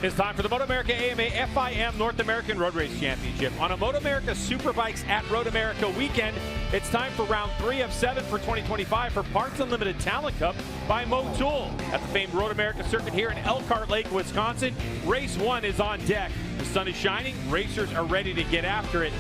It's time for the MotoAmerica AMA FIM North American Road Race Championship. On a MotoAmerica Superbikes at RoadAmerica weekend, it's time for round 3 of 7 for 2025 for Parts Unlimited Talent Cup by Motul at the famed RoadAmerica circuit here in Elkhart Lake, Wisconsin. Race 1 is on deck. The sun is shining, racers are ready to get after it.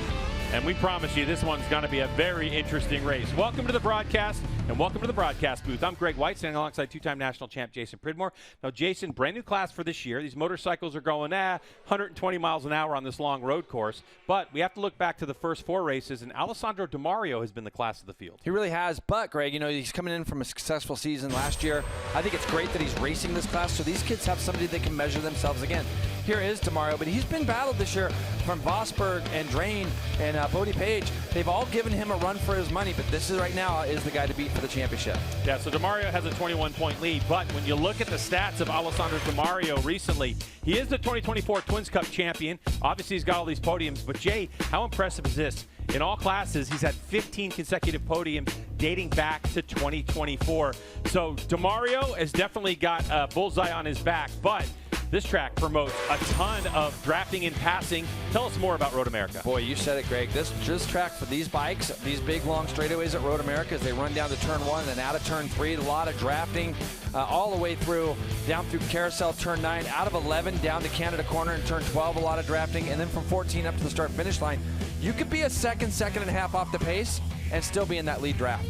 And we promise you this one's going to be a very interesting race. Welcome to the broadcast, and welcome to the broadcast booth. I'm Greg White, standing alongside two-time national champ Jason Pridmore. Now, Jason, brand new class for this year. These motorcycles are going 120 miles an hour on this long road course. But we have to look back to the first 4 races, and Alessandro Di Mario has been the class of the field. He really has. But, Greg, you know, he's coming in from a successful season last year. I think it's great that he's racing this class, so these kids have somebody they can measure themselves against. Here is Di Mario, but he's been battled this year from Vosberg and Drain and Bodie Page. They've all given him a run for his money, but this is right now is the guy to beat for the championship. Yeah, so Di Mario has a 21-point lead, but when you look at the stats of Alessandro Di Mario recently, he is the 2024 Twins Cup champion. Obviously, he's got all these podiums, but Jay, how impressive is this? In all classes, he's had 15 consecutive podiums dating back to 2024. So Di Mario has definitely got a bullseye on his back, but this track promotes a ton of drafting and passing. Tell us more about RoadAmerica. Boy, you said it, Greg. This track for these bikes, these big long straightaways at RoadAmerica, as they run down to turn 1 and then out of turn 3, a lot of drafting all the way through, down through Carousel turn 9, out of 11 down to Canada Corner and turn 12, a lot of drafting, and then from 14 up to the start-finish line. You could be a second and a half off the pace and still be in that lead draft.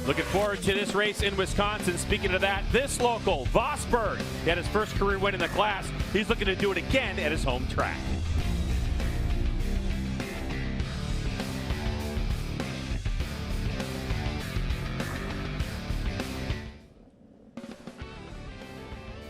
Looking forward to this race in Wisconsin. Speaking of that, this local, Vosberg, he had his first career win in the class. He's looking to do it again at his home track.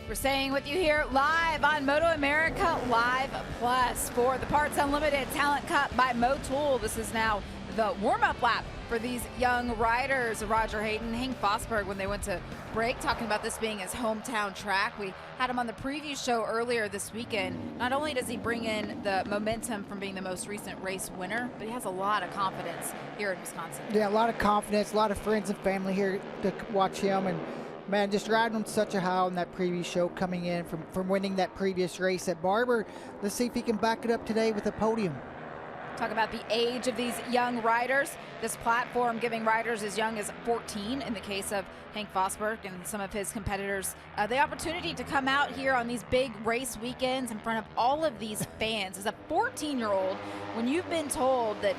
We're staying with you here live on MotoAmerica Live Plus for the Parts Unlimited Talent Cup by Motul. This is now the warm-up lap for these young riders. Roger Hayden, Henk Vosberg, when they went to break, talking about this being his hometown track. We had him on the preview show earlier this weekend. Not only does he bring in the momentum from being the most recent race winner, but he has a lot of confidence here in Wisconsin. Yeah, a lot of confidence, a lot of friends and family here to watch him. And man, just riding on such a high on that previous show, coming in from winning that previous race at Barber. Let's see if he can back it up today with a podium. Talk about the age of these young riders. This platform giving riders as young as 14, in the case of Henk Vosberg and some of his competitors, the opportunity to come out here on these big race weekends in front of all of these fans. As a 14-year-old, when you've been told that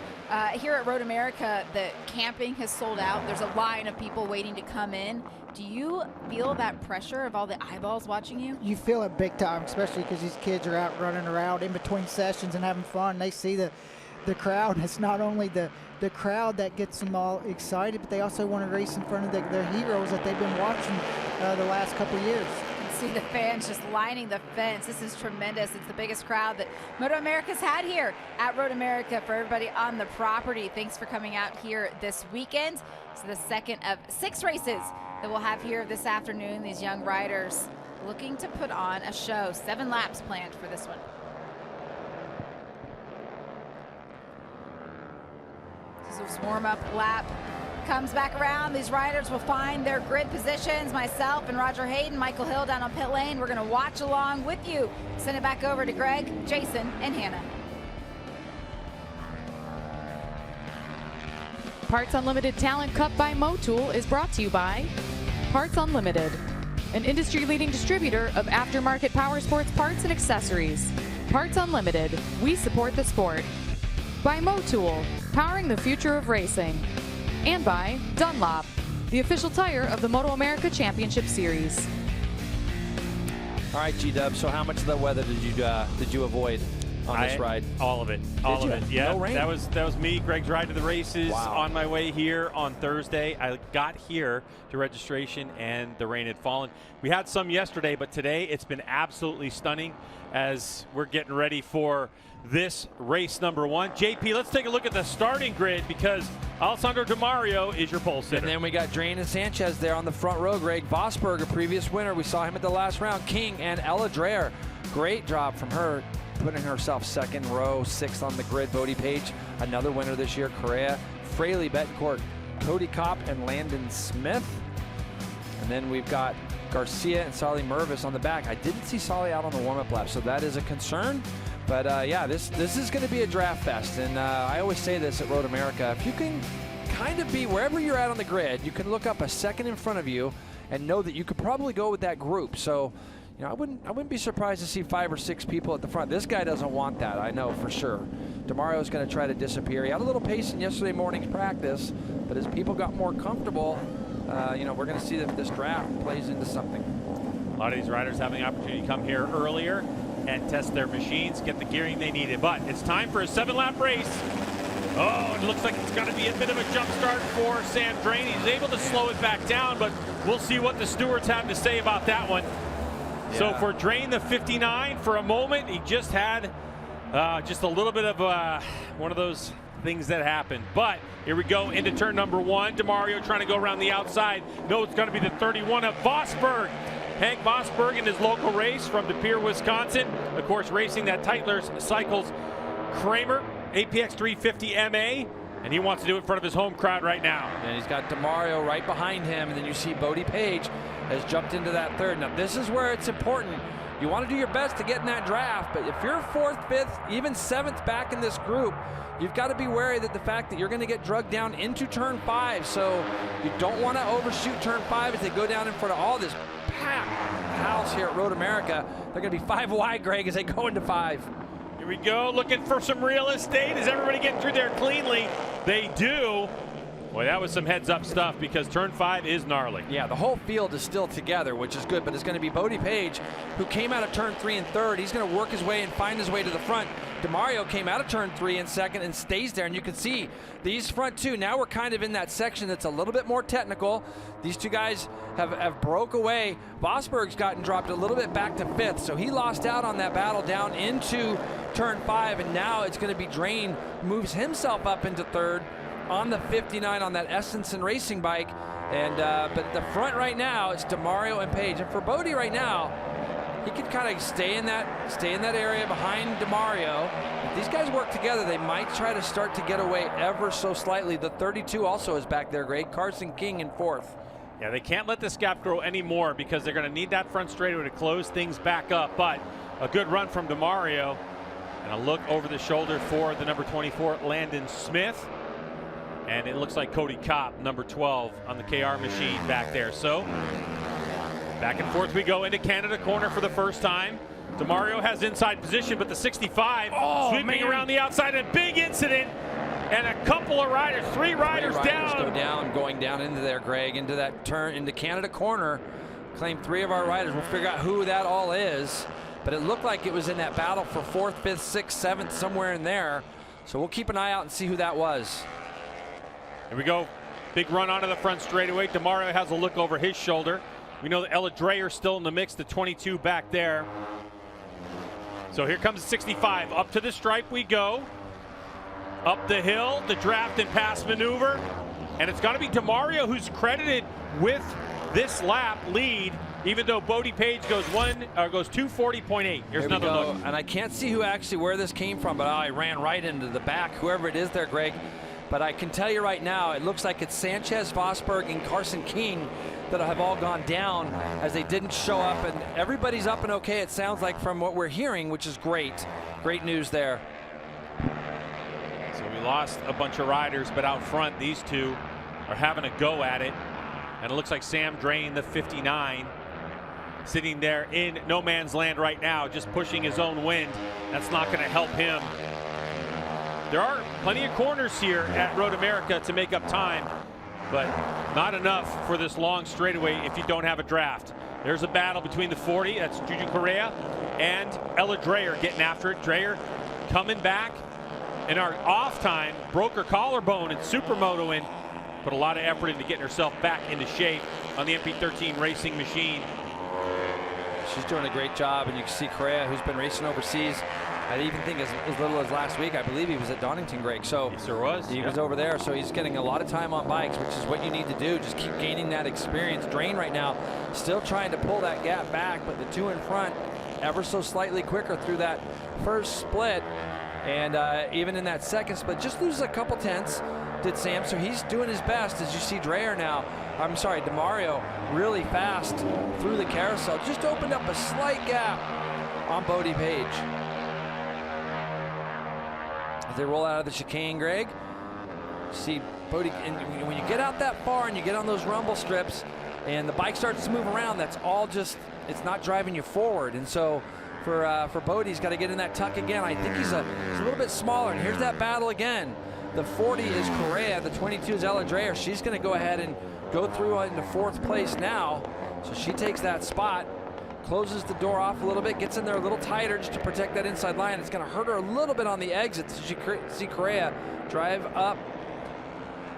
here at RoadAmerica that camping has sold out, there's a line of people waiting to come in, do you feel that pressure of all the eyeballs watching you? You feel it big time, especially because these kids are out running around in between sessions and having fun. They see the crowd. It's not only the crowd that gets them all excited, but they also want to race in front of their heroes that they've been watching the last couple of years. You can see the fans just lining the fence. This is tremendous. It's the biggest crowd that MotoAmerica's had here at RoadAmerica for everybody on the property. Thanks for coming out here this weekend. It's the second of 6 races that we'll have here this afternoon. These young riders looking to put on a show. 7 laps planned for this one. This warm-up lap comes back around. These riders will find their grid positions. Myself and Roger Hayden, Michael Hill down on pit lane. We're going to watch along with you. Send it back over to Greg, Jason, and Hannah. Parts Unlimited Talent Cup by Motul is brought to you by Parts Unlimited, an industry-leading distributor of aftermarket power sports parts and accessories. Parts Unlimited, we support the sport. By Motul, powering the future of racing. And by Dunlop, the official tire of the MotoAmerica Championship Series. All right, G-Dub, so how much of the weather did you avoid on this ride? All of it. All of it. Yeah, no rain? That was me, Greg's ride to the races. Wow. On my way here on Thursday. I got here to registration and the rain had fallen. We had some yesterday, but today it's been absolutely stunning as we're getting ready for this race number 1. JP, let's take a look at the starting grid because Alessandro Di Mario is your pole sitter. And then we got Drain and Sanchez there on the front row. Greg Vosberg, a previous winner. We saw him at the last round. King and Ella Dreher. Great job from her, putting herself second row, 6th on the grid. Bodie Page, another winner this year. Correa, Fraley, Betancourt, Cody Kopp, and Landon Smith. And then we've got Garcia and Solly Mervis on the back. I didn't see Solly out on the warm-up lap, so that is a concern. But yeah, this is going to be a draft fest, and I always say this at Road America: if you can kind of be wherever you're at on the grid, you can look up a second in front of you and know that you could probably go with that group. So, you know, I wouldn't be surprised to see 5 or 6 people at the front. This guy doesn't want that, I know for sure. DeMario's going to try to disappear. He had a little pace in yesterday morning's practice, but as people got more comfortable, you know, we're going to see if this draft plays into something. A lot of these riders having the opportunity to come here earlier and test their machines, get the gearing they needed. But it's time for a 7-lap race. Oh, it looks like it's going to be a bit of a jump start for Sam Drain. He's able to slow it back down, but we'll see what the stewards have to say about that one. Yeah. So for Drain, the 59, for a moment, he just had just a little bit of one of those things that happen. But here we go into turn number 1. DeMario trying to go around the outside. No, it's going to be the 31 of Vosberg. Hank Vosberg in his local race from De Pere, Wisconsin. Of course, racing that Tytler's Cycles Kramer APX 350 MA, and he wants to do it in front of his home crowd right now. And he's got DeMario right behind him, and then you see Bodie Page has jumped into that third. Now, this is where it's important. You want to do your best to get in that draft, but if you're 4th, 5th, even 7th back in this group, you've got to be wary that the fact that you're going to get drugged down into turn 5. So you don't want to overshoot turn 5 as they go down in front of all this packed house here at Road America. They're going to be 5 wide, Greg, as they go into 5. Here we go, looking for some real estate. Is everybody getting through there cleanly? They do. Boy, that was some heads-up stuff because turn 5 is gnarly. Yeah, the whole field is still together, which is good, but it's going to be Bodie Page, who came out of turn 3 and 3rd. He's going to work his way and find his way to the front. DeMario came out of turn 3 and 2nd and stays there, and you can see these front 2. Now we're kind of in that section that's a little bit more technical. These 2 guys have broke away. Vosberg's gotten dropped a little bit back to 5th, so he lost out on that battle down into turn 5, and now it's going to be Drain moves himself up into 3rd on the 59 on that Estenson racing bike. And but the front right now it's DeMario and Page, and for Bodie right now, he can kind of stay in that area behind DeMario. If these guys work together, they might try to start to get away ever so slightly. The 32 also is back there, Greg. Carson King in 4th. Yeah, they can't let this gap grow anymore because they're going to need that front straightaway to close things back up. But a good run from DeMario, and a look over the shoulder for the number 24, Landon Smith. And it looks like Cody Kopp, number 12, on the KR machine back there. So back and forth we go into Canada corner for the first time. DeMario has inside position, but the 65 sweeping around the outside. A big incident, and a couple of riders, 3 riders down. Going down into there, Greg, into that turn, into Canada corner. Claim 3 of our riders. We'll figure out who that all is. But it looked like it was in that battle for 4th, 5th, 6th, 7th, somewhere in there. So we'll keep an eye out and see who that was. Here we go. Big run onto the front straightaway. DeMario has a look over his shoulder. We know that Ella Dreyer still in the mix, the 22 back there. So here comes 65. Up to the stripe we go. Up the hill, the draft and pass maneuver. And it's got to be DeMario who's credited with this lap lead, even though Bodie Page goes 240.8. Here's another look. And I can't see where this came from, but I ran right into the back, whoever it is there, Greg. But I can tell you right now, it looks like it's Sanchez, Vosberg, and Carson King that have all gone down as they didn't show up. And everybody's up and okay, it sounds like, from what we're hearing, which is great. Great news there. So we lost a bunch of riders, but out front, these 2 are having a go at it. And it looks like Sam Drain, the 59, sitting there in no man's land right now, just pushing his own wind. That's not going to help him. There are plenty of corners here at Road America to make up time, but not enough for this long straightaway if you don't have a draft. There's a battle between the 40, that's Juju Correa, and Ella Dreyer getting after it. Dreyer coming back in our off time, broke her collarbone in Supermoto and put a lot of effort into getting herself back into shape on the MP13 racing machine. She's doing a great job, and you can see Correa, who's been racing overseas. I even think as little as last week, I believe he was at Donington, Greg. So yes, there was. He was over there, so he's getting a lot of time on bikes, which is what you need to do. Just keep gaining that experience. Drain right now, still trying to pull that gap back, but the 2 in front ever so slightly quicker through that first split. And even in that second split, just loses a couple tenths did Sam. So he's doing his best, as you see Dreyer now. I'm sorry, DeMario really fast through the carousel. Just opened up a slight gap on Bodie Page. As they roll out of the chicane, Greg, see Bodie, and when you get out that far and you get on those rumble strips and the bike starts to move around, that's all just, it's not driving you forward. And so for Bodie, he's got to get in that tuck again. I think he's a little bit smaller. And here's that battle again. The 40 is Correa, the 22 is Ella Dreyer. She's going to go ahead and go through into 4th place now. So she takes that spot, closes the door off a little bit, gets in there a little tighter just to protect that inside line. It's going to hurt her a little bit on the exit. So she see Correa drive up,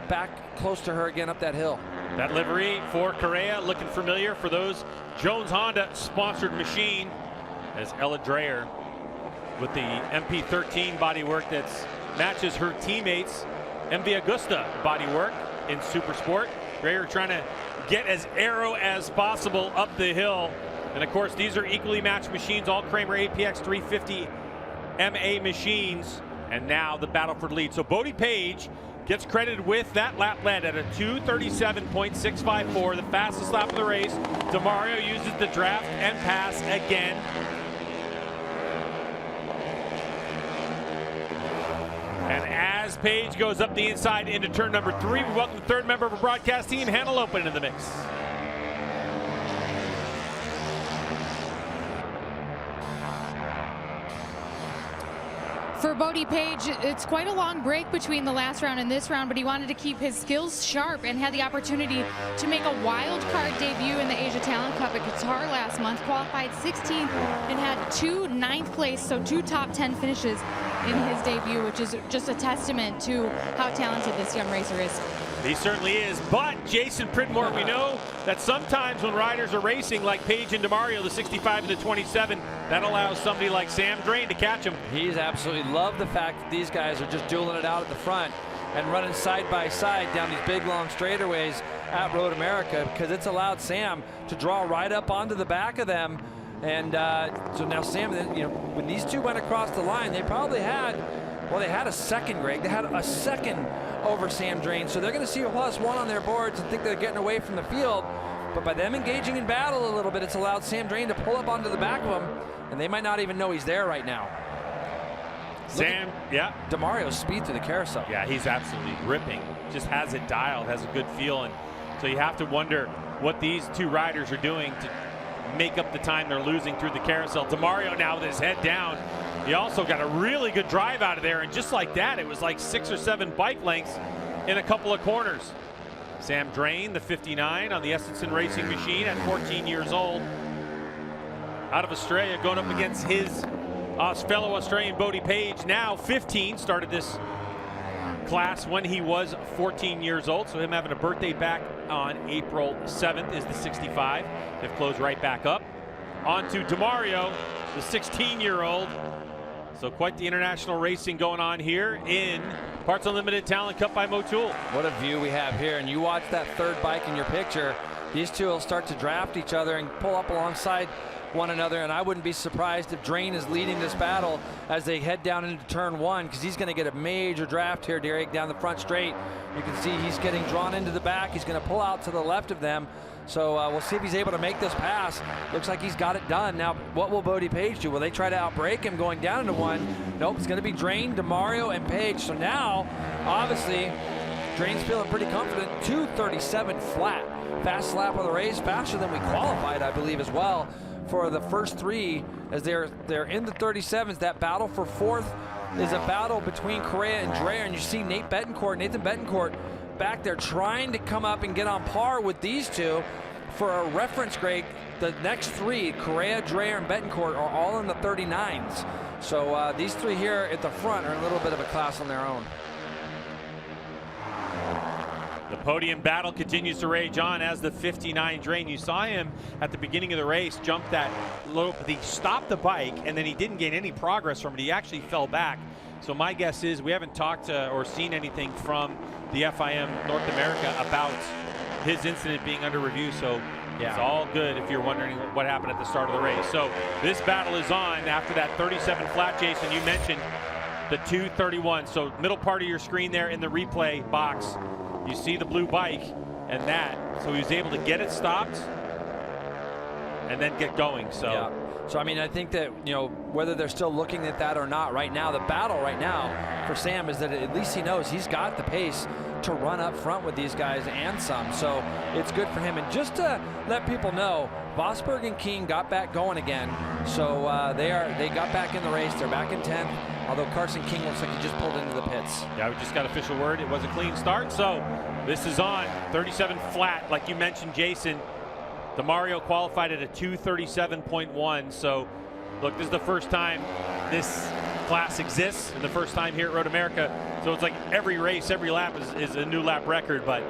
back close to her again up that hill. That livery for Correa looking familiar for those Jones Honda sponsored machine, as Ella Dreyer with the MP13 bodywork that matches her teammates MV Agusta bodywork in Supersport. Dreyer trying to get as aero as possible up the hill. And of course, these are equally matched machines, all Kramer APX 350 MA machines. And now the battle for the lead. So Bodie Page gets credited with that lap led at a 2:37.654, the fastest lap of the race. DeMario uses the draft and pass again. And as Page goes up the inside into turn number 3, we welcome the 3rd member of our broadcast team, Hannah Lopin, into the mix. For Bodie Page, it's quite a long break between the last round and this round, but he wanted to keep his skills sharp and had the opportunity to make a wild card debut in the Asia Talent Cup at Qatar last month, qualified 16th and had 2 9th place, so 2 top 10 finishes in his debut, which is just a testament to how talented this young racer is. He certainly is, but Jason Pridmore, we know that sometimes when riders are racing like Page and DeMario, the 65 and the 27, that allows somebody like Sam Drain to catch him. He's absolutely loved the fact that these guys are just dueling it out at the front and running side by side down these big long straightaways at Road America, because it's allowed Sam to draw right up onto the back of them. And so now Sam, you know, when these two went across the line, they probably had, well, they had a second, Greg. They had a second over Sam Drain. So they're going to see a +1 on their boards and think they're getting away from the field. But by them engaging in battle a little bit, it's allowed Sam Drain to pull up onto the back of him, and they might not even know he's there right now. Sam, yeah. DeMario's speed through the carousel. Yeah, he's absolutely ripping. Just has it dialed, has a good feel. And so you have to wonder what these two riders are doing to make up the time they're losing through the carousel. DeMario now with his head down. He also got a really good drive out of there, and just like that, it was like 6 or 7 bike lengths in a couple of corners. Sam Drain, the 59 on the Essenson Racing machine at 14 years old. Out of Australia, going up against his fellow Australian Bodie Page, now 15, started this class when he was 14 years old. So him having a birthday back on April 7th is the 65. They've closed right back up. On to DeMario, the 16-year-old. So quite the international racing going on here in Parts Unlimited Talent Cup by Motul. What a view we have here. And you watch that third bike in your picture. These two will start to draft each other and pull up alongside one another, and I wouldn't be surprised if Drain is leading this battle as they head down into turn 1, because he's going to get a major draft here, Derek, down the front straight. You can see he's getting drawn into the back. He's going to pull out to the left of them. So we'll see if he's able to make this pass. Looks like he's got it done. Now, what will Bodie Page do? Will they try to outbrake him going down into 1? Nope, it's going to be Drain, DeMario, and Page. So now, obviously, Drain's feeling pretty confident. 2:37 flat. Fast lap of the race, faster than we qualified, I believe, as well, for the first 3, as they're in the 37s. That battle for 4th is a battle between Correa and Dreyer, and you see Nathan Betancourt back there trying to come up and get on par with these two. For a reference, Greg, the next 3, Correa, Dreyer, and Betancourt, are all in the 39s. So these 3 here at the front are a little bit of a class on their own. The podium battle continues to rage on as the 59 Drain. You saw him at the beginning of the race jump that low. He stopped the bike, and then he didn't gain any progress from it. He actually fell back. So my guess is we haven't talked or seen anything from the FIM North America about his incident being under review. So yeah, it's all good if you're wondering what happened at the start of the race. So this battle is on after that 37 flat, Jason, you mentioned. the 2:31. So middle part of your screen there in the replay box, you see the blue bike and that. So he was able to get it stopped and then get going. So. Yeah. So, I mean, I think that, you know, whether they're still looking at that or not right now, the battle right now for Sam is that at least he knows he's got the pace to run up front with these guys and some. So it's good for him. And just to let people know, Vosberg and King got back going again. So they got back in the race. They're back in 10th, although Carson King looks like he just pulled into the pits. Yeah, we just got official word. It was a clean start. So this is on 37 flat, like you mentioned, Jason. DeMario qualified at a 2:37.1. So, look, this is the first time this class exists and the first time here at Road America. So it's like every race, every lap is a new lap record, but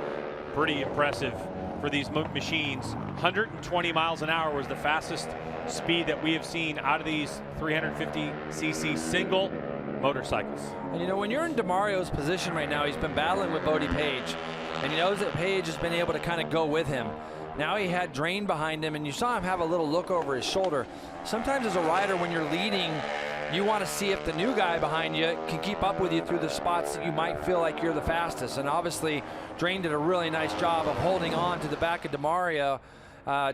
pretty impressive for these machines. 120 miles an hour was the fastest speed that we have seen out of these 350cc single motorcycles. And you know, when you're in DeMario's position right now, he's been battling with Bodie Page, and he knows that Page has been able to kind of go with him. Now he had Drain behind him, and you saw him have a little look over his shoulder. Sometimes as a rider, when you're leading, you want to see if the new guy behind you can keep up with you through the spots that you might feel like you're the fastest. And obviously, Drain did a really nice job of holding on to the back of DeMario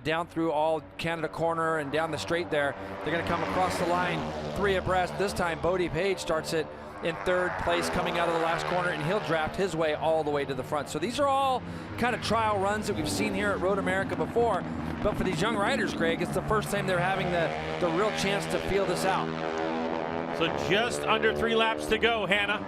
down through all Canada corner and down the straight there. They're going to come across the line 3 abreast. This time, Bodie Page starts it in 3rd place coming out of the last corner, and he'll draft his way all the way to the front. So these are all kind of trial runs that we've seen here at Road America before, but for these young riders, Greg, it's the first time they're having the real chance to feel this out. So just under 3 laps to go, Hannah.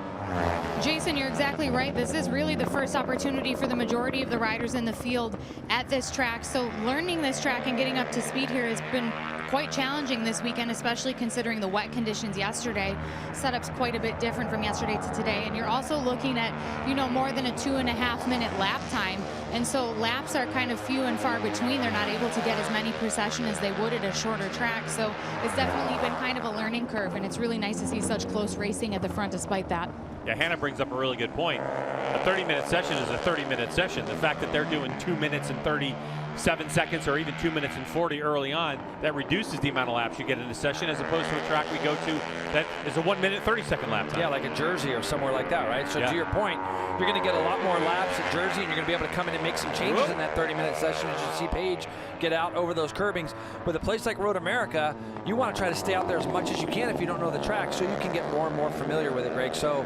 Jason, you're exactly right. This is really the first opportunity for the majority of the riders in the field at this track. So learning this track and getting up to speed here has been quite challenging this weekend, especially considering the wet conditions yesterday. Setup's quite a bit different from yesterday to today. And you're also looking at, you know, more than a 2.5 minute lap time. And so laps are kind of few and far between. They're not able to get as many per session as they would at a shorter track. So it's definitely been kind of a learning curve, and it's really nice to see such close racing at the front despite that. Yeah, Hannah brings up a really good point. A 30-minute session is a 30-minute session. The fact that they're doing 2 minutes and 37 seconds or even 2 minutes and 40 early on, that reduces the amount of laps you get in a session, as opposed to a track we go to that is a 1 minute 30-second lap time. Yeah, like a Jersey or somewhere like that, right? So to your point, you're going to get a lot more laps at Jersey, and you're going to be able to come in and make some changes in that 30-minute session as you see Page get out over those curbings. With a place like Road America, you want to try to stay out there as much as you can if you don't know the track, so you can get more and more familiar with it, Greg. So,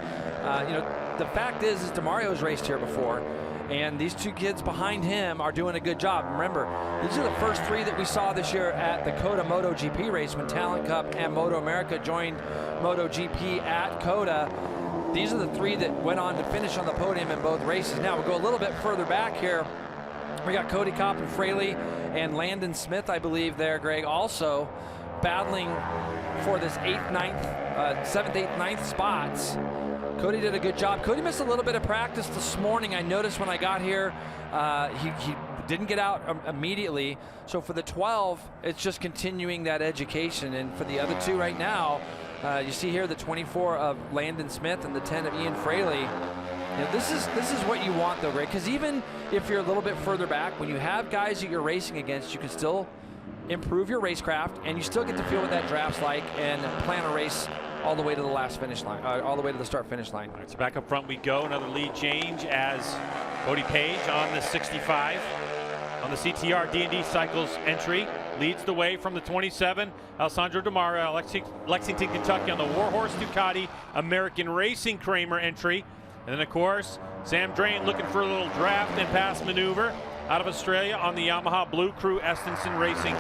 you know, the fact is DeMario's raced here before, and these 2 kids behind him are doing a good job. Remember, these are the first 3 that we saw this year at the COTA MotoGP race when Talent Cup and MotoAmerica joined MotoGP at COTA. These are the 3 that went on to finish on the podium in both races. Now we'll go a little bit further back here. We got Cody Kopp and Fraley and Landon Smith, I believe, there, Greg, also battling for this 8th, 9th, 7th, 8th, 9th spots. Cody did a good job. Cody missed a little bit of practice this morning. I noticed when I got here, he didn't get out immediately. So for the 12, it's just continuing that education. And for the other 2 right now, you see here the 24 of Landon Smith and the 10 of Ian Fraley. You know, this is what you want, though, Greg, because even if you're a little bit further back, when you have guys that you're racing against, you can still improve your racecraft, and you still get to feel what that draft's like and plan a race all the way to the last finish line, all the way to the start-finish line. All right, so back up front we go. Another lead change as Bodie Page on the 65 on the CTR D&D Cycles entry leads the way from the 27. Alessandro DeMario, Lexington, Kentucky on the Warhorse Ducati American Racing Kramer entry. And then, of course, Sam Drain looking for a little draft and pass maneuver out of Australia on the Yamaha Blue Crew Estenson Racing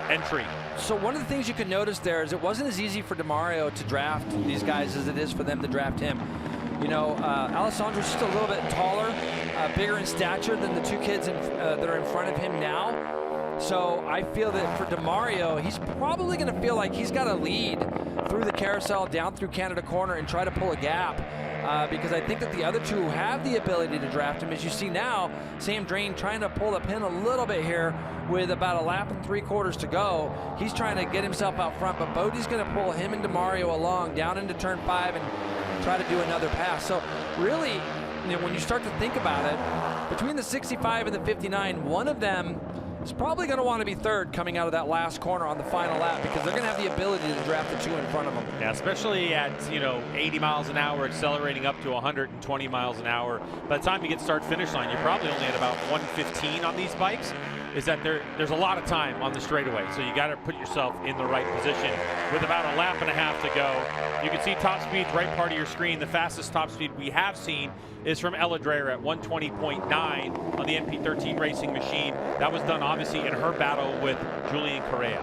entry. So one of the things you can notice there is it wasn't as easy for DeMario to draft these guys as it is for them to draft him. You know, Alessandro's just a little bit taller, bigger in stature than the 2 kids that are in front of him now. So I feel that for DeMario, he's probably going to feel like he's got to lead through the carousel, down through Canada corner, and try to pull a gap. Because I think that the other 2 have the ability to draft him. As you see now, Sam Drain trying to pull the pin a little bit here with about a lap and 3/4 to go. He's trying to get himself out front, but Bodie's going to pull him and DeMario along down into turn 5 and try to do another pass. So really, you know, when you start to think about it, between the 65 and the 59, one of them is probably going to want to be third coming out of that last corner on the final lap, because they're going to have the ability to draft the 2 in front of them. Yeah, especially at 80 miles an hour, accelerating up to 120 miles an hour. By the time you get start-finish line, you're probably only at about 115 on these bikes. Is that there's a lot of time on the straightaway, so you got to put yourself in the right position. With about a lap and a half to go, you can see top speed right part of your screen. The fastest top speed we have seen is from Ella Dreyer at 120.9 on the NP13 racing machine. That was done obviously in her battle with Julian Correa.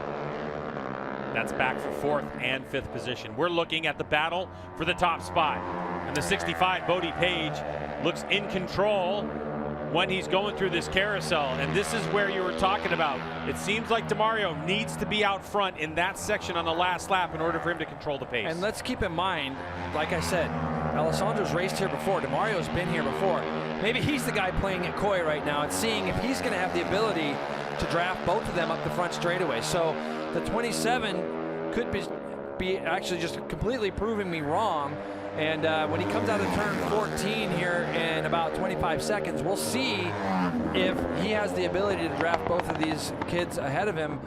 That's back for 4th and 5th position. We're looking at the battle for the top spot. And the 65 Bodie Page looks in control when he's going through this carousel, and this is where you were talking about. It seems like DeMario needs to be out front in that section on the last lap in order for him to control the pace. And let's keep in mind, like I said, Alessandro's raced here before. DeMario's been here before. Maybe he's the guy playing it coy right now and seeing if he's going to have the ability to draft both of them up the front straightaway. So the 27 could be actually just completely proving me wrong. And when he comes out of turn 14 here in about 25 seconds, we'll see if he has the ability to draft both of these kids ahead of him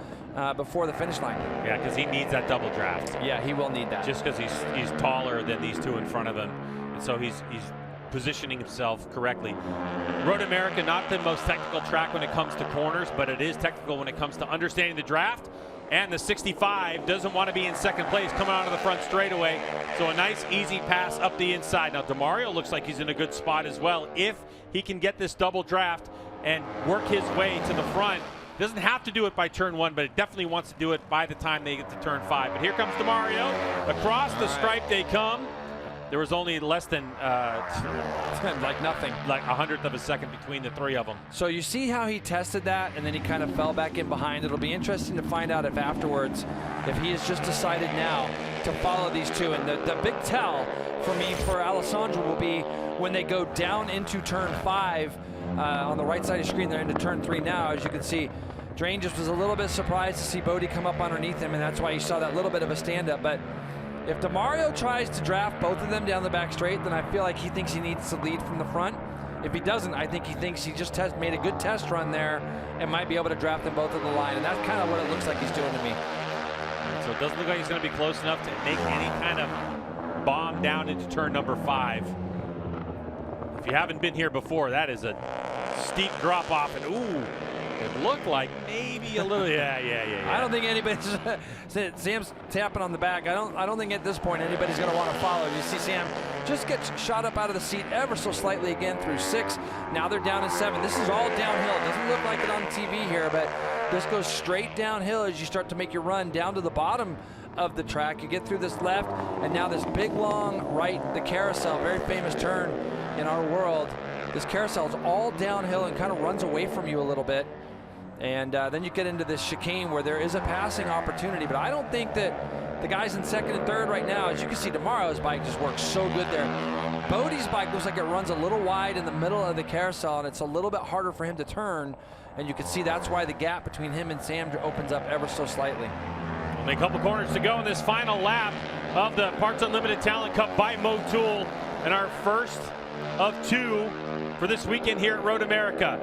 before the finish line. Yeah, because he needs that double draft. Yeah, he will need that. Just because he's taller than these 2 in front of him. And so he's positioning himself correctly. Road America, not the most technical track when it comes to corners, but it is technical when it comes to understanding the draft. And the 65 doesn't want to be in second place coming out of the front straightaway. So a nice, easy pass up the inside. Now, DeMario looks like he's in a good spot as well. If he can get this double draft and work his way to the front, doesn't have to do it by turn 1, but it definitely wants to do it by the time they get to turn 5. But here comes DeMario. Across the stripe they come. There was only less than like nothing, like 100th of a second between the 3 of them. So you see how he tested that, and then he kind of fell back in behind. It'll be interesting to find out if afterwards, if he has just decided now to follow these 2. And the big tell for me for Alessandro will be when they go down into turn 5 on the right side of the screen. They're into turn 3 now. As you can see, Drain just was a little bit surprised to see Bodie come up underneath him, and that's why you saw that little bit of a stand-up. But if DeMario tries to draft both of them down the back straight, then I feel like he thinks he needs to lead from the front. If he doesn't, I think he thinks he just made a good test run there and might be able to draft them both at the line. And that's kind of what it looks like he's doing to me. So it doesn't look like he's going to be close enough to make any kind of bomb down into turn number 5. If you haven't been here before, that is a steep drop off, and ooh, it looked like maybe a little, yeah. I don't think anybody's, Sam's tapping on the back. I don't think at this point anybody's going to want to follow. You see Sam just get shot up out of the seat ever so slightly again through 6. Now they're down to 7. This is all downhill. It doesn't look like it on TV here, but this goes straight downhill as you start to make your run down to the bottom of the track. You get through this left, and now this big long right, the carousel, very famous turn in our world. This carousel is all downhill and kind of runs away from you a little bit. And then you get into this chicane where there is a passing opportunity, but I don't think that the guys in 2nd and 3rd right now, as you can see, DeMario's bike just works so good there. Bodie's bike looks like it runs a little wide in the middle of the carousel, and it's a little bit harder for him to turn, and you can see that's why the gap between him and Sam opens up ever so slightly. Only a couple corners to go in this final lap of the Parts Unlimited Talent Cup by Motul, and our first of 2 for this weekend here at Road America.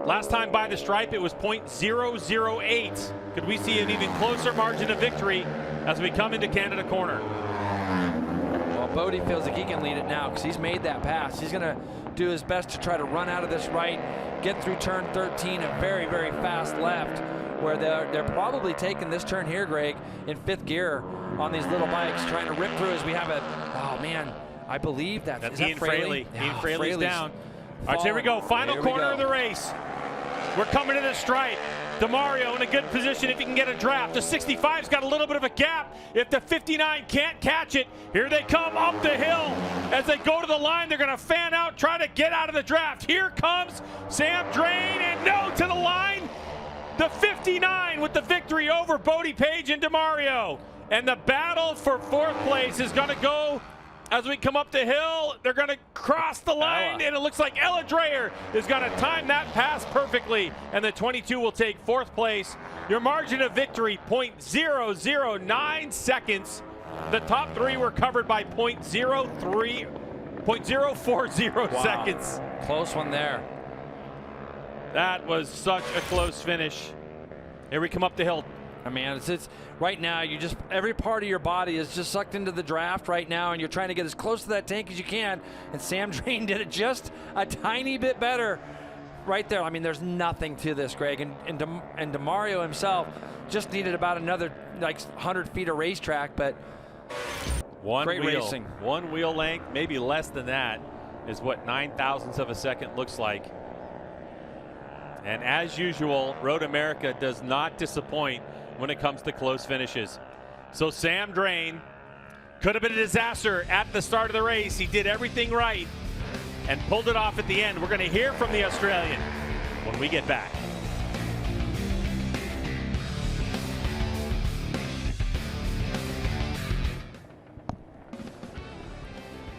Last time by the stripe, it was .008. Could we see an even closer margin of victory as we come into Canada Corner? Well, Bodie feels like he can lead it now because he's made that pass. He's going to do his best to try to run out of this right, get through turn 13, a very, very fast left, where they're probably taking this turn here, Greg, in 5th gear on these little bikes, trying to rip through as we have a, oh man, I believe that's Ian Fraley. Ian Fraley's down. All right, so here we go. Final corner of the race. We're coming to the stripe. DeMario in a good position if he can get a draft. The 65's got a little bit of a gap. If the 59 can't catch it, here they come up the hill. As they go to the line, they're going to fan out, try to get out of the draft. Here comes Sam Drain, and no to the line. The 59 with the victory over Bodie Page and DeMario. And the battle for 4th place is going to go as we come up the hill. They're going to cross the line, and it looks like Ella Dreyer is going to time that pass perfectly, and the 22 will take 4th place. Your margin of victory, .009 seconds. The top 3 were covered by .040 seconds. Close one there. That was such a close finish. Here we come up the hill. I mean, it's right now, you just, every part of your body is just sucked into the draft right now, and you're trying to get as close to that tank as you can. And Sam Drain did it just a tiny bit better right there. I mean, there's nothing to this, Greg. And DeMario himself just needed about another like 100 feet of racetrack, but great racing. One wheel length, maybe less than that, is what 9/1000ths of a second looks like. And as usual, Road America does not disappoint when it comes to close finishes. So Sam Drain could have been a disaster at the start of the race. He did everything right and pulled it off at the end. We're going to hear from the Australian when we get back.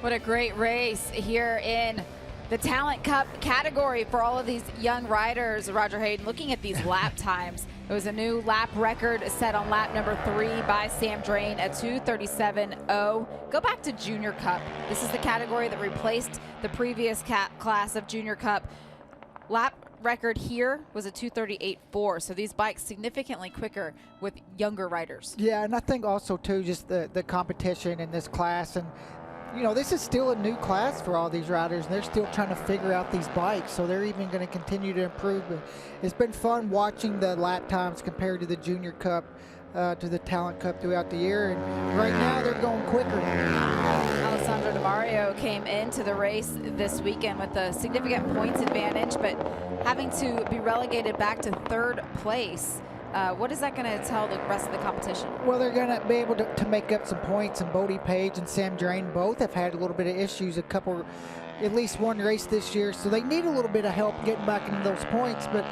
What a great race here in the Talent Cup category for all of these young riders. Roger Hayden, looking at these lap times, it was a new lap record set on lap number 3 by Sam Drain at 2:37.0. Go back to Junior Cup. This is the category that replaced the previous class of Junior Cup. Lap record here was a 2:38.4. So these bikes significantly quicker with younger riders. Yeah, and I think also too just the competition in this class, and you know, this is still a new class for all these riders, and they're still trying to figure out these bikes, so they're even going to continue to improve. But it's been fun watching the lap times compared to the Junior Cup, to the Talent Cup throughout the year, and right now they're going quicker. Alessandro DeMario came into the race this weekend with a significant points advantage, but having to be relegated back to 3rd place. What is that going to tell the rest of the competition? Well, they're going to be able to make up some points, and Bodie Page and Sam Drain both have had a little bit of issues, at least one race this year, so they need a little bit of help getting back into those points. But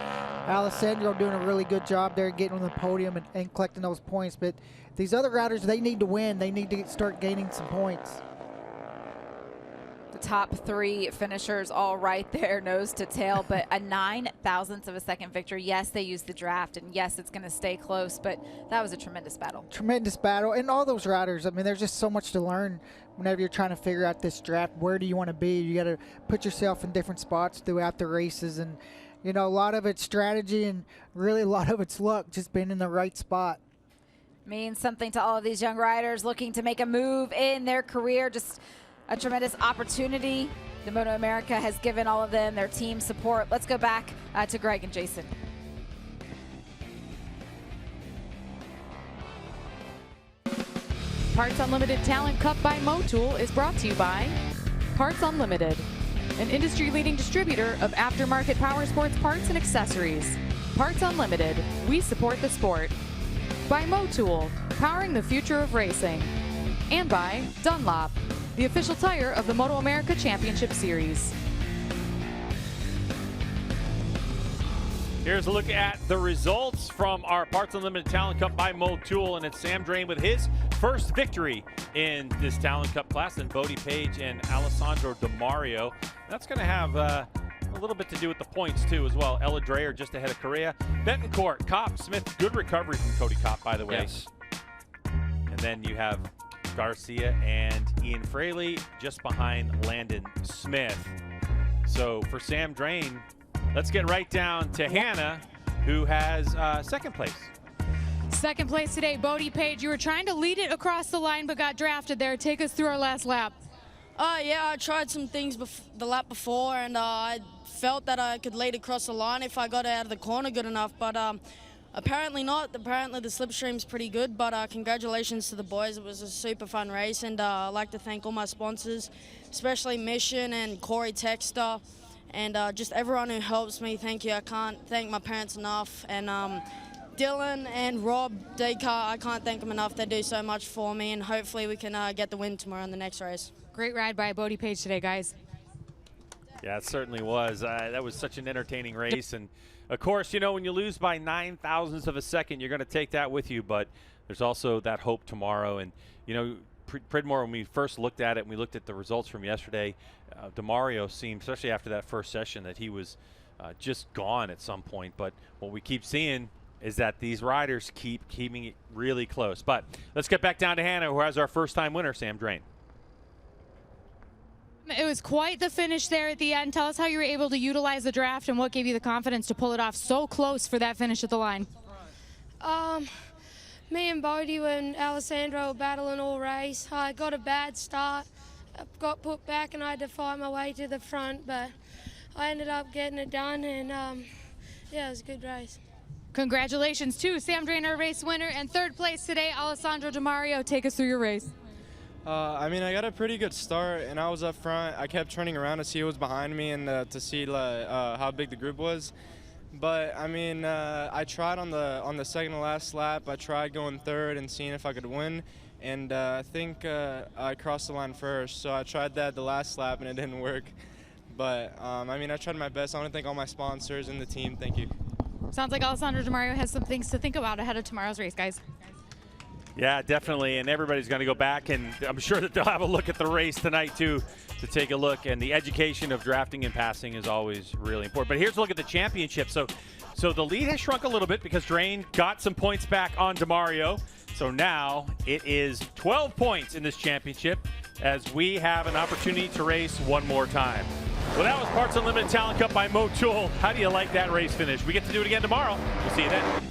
Alessandro doing a really good job there, getting on the podium and collecting those points. But these other riders, they need to win. They need to start gaining some points. The top 3 finishers all right there, nose to tail, but a 9/1000th of a second victory. Yes, they used the draft, and yes, it's going to stay close, but that was a tremendous battle. Tremendous battle, and all those riders, I mean, there's just so much to learn whenever you're trying to figure out this draft. Where do you want to be? You got to put yourself in different spots throughout the races, and you know, a lot of it's strategy and really a lot of it's luck, just being in the right spot. Means something to all of these young riders looking to make a move in their career. Just a tremendous opportunity. The MotoAmerica has given all of them their team support. Let's go back to Greg and Jason. Parts Unlimited Talent Cup by Motul is brought to you by Parts Unlimited, an industry-leading distributor of aftermarket power sports parts and accessories. Parts Unlimited, we support the sport. By Motul, powering the future of racing. And by Dunlop, the official tire of the MotoAmerica Championship Series. Here's a look at the results from our Parts Unlimited Talent Cup by Motul, and it's Sam Drain with his first victory in this Talent Cup class, and Bodie Page and Alessandro DeMario. That's going to have a little bit to do with the points too as well. Ella Dreyer just ahead of Correa. Betancourt, Kopp, Smith, good recovery from Cody Kopp, by the way. Yes. And then you have Garcia and Ian Fraley just behind Landon Smith. So for Sam Drain, let's get right down to Hannah, who has second place. Second place today, Bodie Page. You were trying to lead it across the line, but got drafted there. Take us through our last lap. Yeah, I tried some things the lap before, and I felt that I could lead across the line if I got out of the corner good enough, but apparently not. Apparently the slipstream's pretty good, but congratulations to the boys. It was a super fun race, and I'd like to thank all my sponsors, especially Mission and Corey Texter, and just everyone who helps me. Thank you. I can't thank my parents enough, and Dylan and Rob Descartes, I can't thank them enough. They do so much for me, and hopefully we can get the win tomorrow in the next race. Great ride by Bodie Page today, guys. Yeah, it certainly was. That was such an entertaining race. And, of course, you know, when you lose by 9/1000ths of a second, you're going to take that with you. But there's also that hope tomorrow. And, you know, Pridmore, when we first looked at it and we looked at the results from yesterday, DeMario seemed, especially after that first session, that he was just gone at some point. But what we keep seeing is that these riders keep keeping it really close. But let's get back down to Hannah, who has our first-time winner, Sam Drain. It was quite the finish there at the end. Tell us how you were able to utilize the draft and what gave you the confidence to pull it off so close for that finish at the line. Me and Bodie and Alessandro were battling all race. I got a bad start, got put back, and I had to fight my way to the front, but I ended up getting it done, and yeah, it was a good race. Congratulations to Sam Drainer, race winner, and third place today, Alessandro DiMario. Take us through your race. I mean, I got a pretty good start, and I was up front. I kept turning around to see who was behind me and to see how big the group was. But I mean, I tried on the second to last lap. I tried going third and seeing if I could win, and I think I crossed the line first. So I tried that the last lap, and it didn't work. But I mean, I tried my best. I want to thank all my sponsors and the team. Thank you. Sounds like Alessandro DiMario has some things to think about ahead of tomorrow's race, guys. Yeah, definitely, and everybody's going to go back, and I'm sure that they'll have a look at the race tonight, too, to take a look. And the education of drafting and passing is always really important. But here's a look at the championship. So the lead has shrunk a little bit because Drain got some points back on DiMario. So now it is 12 points in this championship as we have an opportunity to race one more time. Well, that was Parts Unlimited Talent Cup by Motul. How do you like that race finish? We get to do it again tomorrow. We'll see you then.